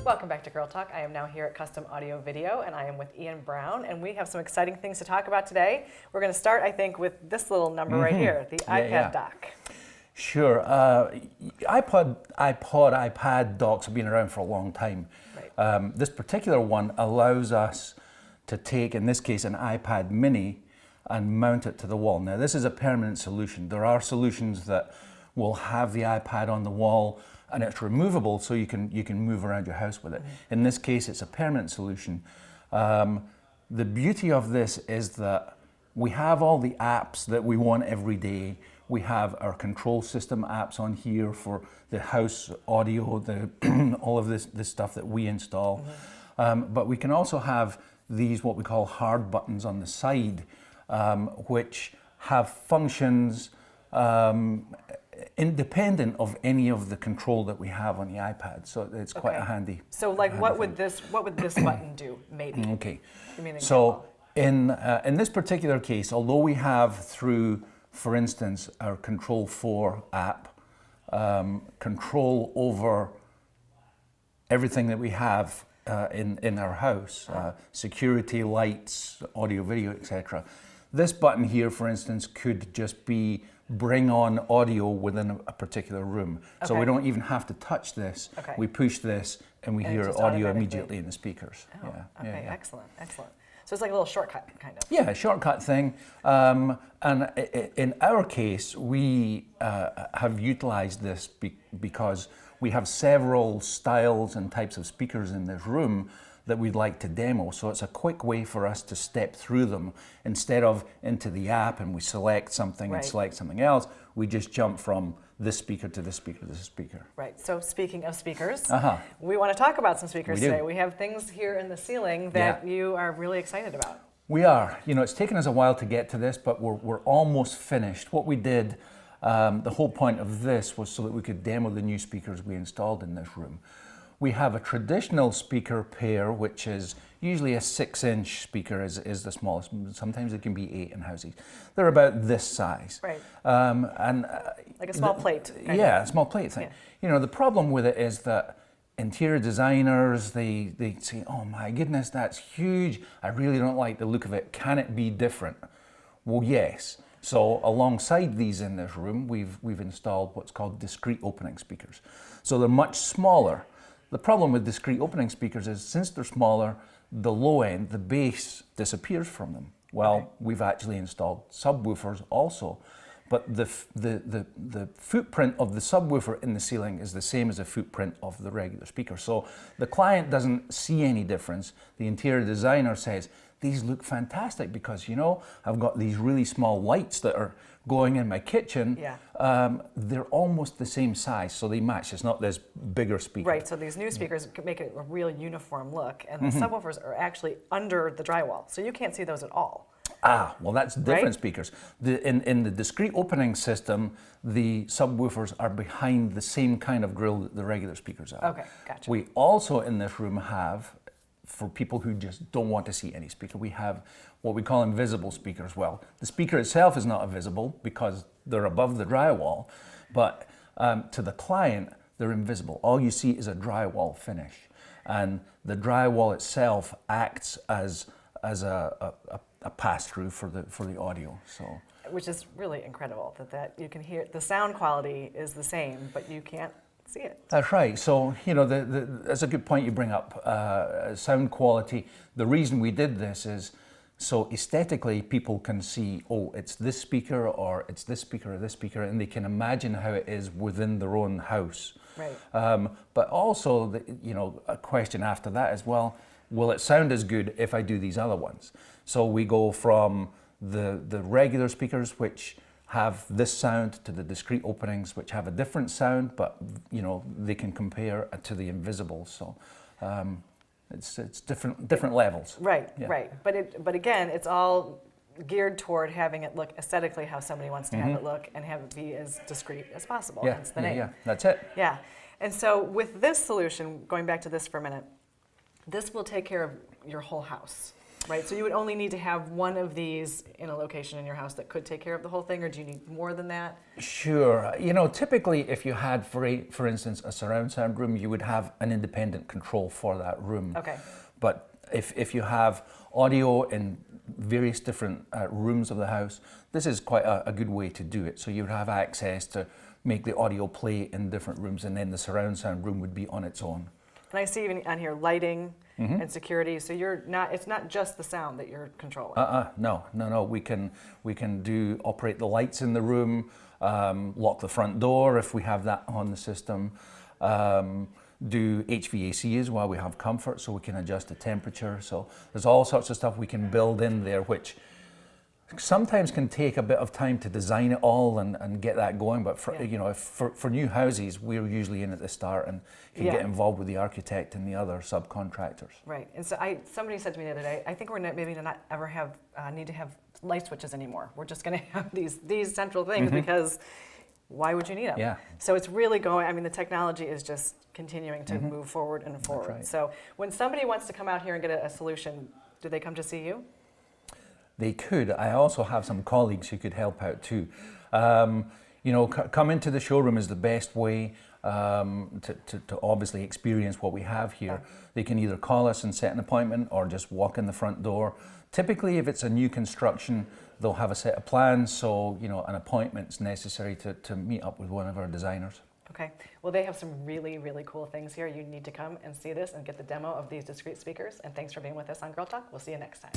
Welcome back to Girl Talk. I am now here at Custom Audio Video, and I am with Ian Brown, and we have some exciting things to talk about today. We're going to start, I think, with this little number right here, the iPad dock. Sure. iPad docks have been around for a long time. Right. This particular one allows us to take, in this case, an iPad mini and mount it to the wall. Now, this is a permanent solution. There are solutions that will have the iPad on the wall and it's removable, so you can move around your house with it. In this case, it's a permanent solution. The beauty of this is that we have all the apps that we want every day. We have our control system apps on here for the house audio, all of this stuff that we install. But we can also have these, what we call hard buttons on the side, which have functions independent of any of the control that we have on the iPad. So it's quite a handy. So like what would this button do, maybe? Okay. Give me an So in this particular case, although we have through, for instance, our Control 4 app, control over everything that we have in our house, security, lights, audio, video, etc. This button here, for instance, could just be bring on audio within a particular room. Okay. So we don't even have to touch this. Okay. We push this and we hear audio immediately in the speakers. Oh, yeah. Okay, excellent, excellent. So it's like a little shortcut, kind of. Yeah, a shortcut thing. And in our case, we have utilized this because we have several styles and types of speakers in this room that we'd like to demo. So it's a quick way for us to step through them. Instead of into the app and we select something and select something else, we just jump from this speaker to this speaker to this speaker. Right, so speaking of speakers, we want to talk about some speakers today. We have things here in the ceiling that you are really excited about. We are. You know, it's taken us a while to get to this, but we're almost finished. What we did, the whole point of this was so that we could demo the new speakers we installed in this room. We have a traditional speaker pair, which is usually a 6-inch speaker is the smallest. Sometimes it can be 8 in houses. They're about this size. Right. Like a small plate. Yeah, a small plate thing. Yeah. You know, the problem with it is that interior designers, they say, oh my goodness, that's huge. I really don't like the look of it. Can it be different? Well, yes. So alongside these in this room, we've installed what's called discrete opening speakers. So they're much smaller. The problem with discrete opening speakers is since they're smaller, the low end, the bass, disappears from them. Well, we've actually installed subwoofers also, but the footprint of the subwoofer in the ceiling is the same as the footprint of the regular speaker. So the client doesn't see any difference. The interior designer says, these look fantastic because, you know, I've got these really small lights that are going in my kitchen. Yeah. They're almost the same size, so they match. It's not this bigger speaker. Right, so these new speakers make it a real uniform look, and the subwoofers are actually under the drywall, so you can't see those at all. Ah, well, that's different speakers. In the discrete opening system, the subwoofers are behind the same kind of grille that the regular speakers are. Okay, gotcha. We also in this room have, for people who just don't want to see any speaker, we have what we call invisible speakers. Well, the speaker itself is not visible because they're above the drywall, but to the client, they're invisible. All you see is a drywall finish, and the drywall itself acts as a pass-through for the audio. So, which is really incredible that you can hear the sound quality is the same, but you can't see it. That's right. So, you know, that's a good point you bring up. Sound quality. The reason we did this is so aesthetically people can see, oh, it's this speaker or it's this speaker or this speaker, and they can imagine how it is within their own house. Right. But also, you know, a question after that as well, will it sound as good if I do these other ones? So we go from the regular speakers, which have this sound, to the discrete openings, which have a different sound, but you know they can compare to the invisible. So it's different levels. Right, right. But again, it's all geared toward having it look aesthetically how somebody wants to have it look, and have it be as discreet as possible. Yeah, that's the name. Yeah, that's it. Yeah, and so with this solution, going back to this for a minute, this will take care of your whole house. Right, so you would only need to have one of these in a location in your house that could take care of the whole thing, or do you need more than that? Sure. Typically if you had, for instance, a surround sound room, you would have an independent control for that room. Okay. But if you have audio in various different rooms of the house, this is quite a good way to do it. So you would have access to make the audio play in different rooms, and then the surround sound room would be on its own. And I see even on here lighting and security. So it's not just the sound that you're controlling. No. We can operate the lights in the room, lock the front door if we have that on the system. Do HVAC as well. We have comfort, so we can adjust the temperature. So there's all sorts of stuff we can build in there, which sometimes can take a bit of time to design it all and get that going. But for new houses, we're usually in at the start and can get involved with the architect and the other subcontractors. Right. And so somebody said to me the other day, I think we're maybe not ever need to have light switches anymore. We're just going to have these central things because why would you need them? Yeah. So it's really going. I mean, the technology is just continuing to move forward and forward. That's right. So when somebody wants to come out here and get a solution, do they come to see you? They could. I also have some colleagues who could help out too. Come into the showroom is the best way to obviously experience what we have here. They can either call us and set an appointment or just walk in the front door. Typically, if it's a new construction, they'll have a set of plans, so an appointment's necessary to meet up with one of our designers. Okay. Well, they have some really, really cool things here. You need to come and see this and get the demo of these discrete speakers. And thanks for being with us on Girl Talk. We'll see you next time.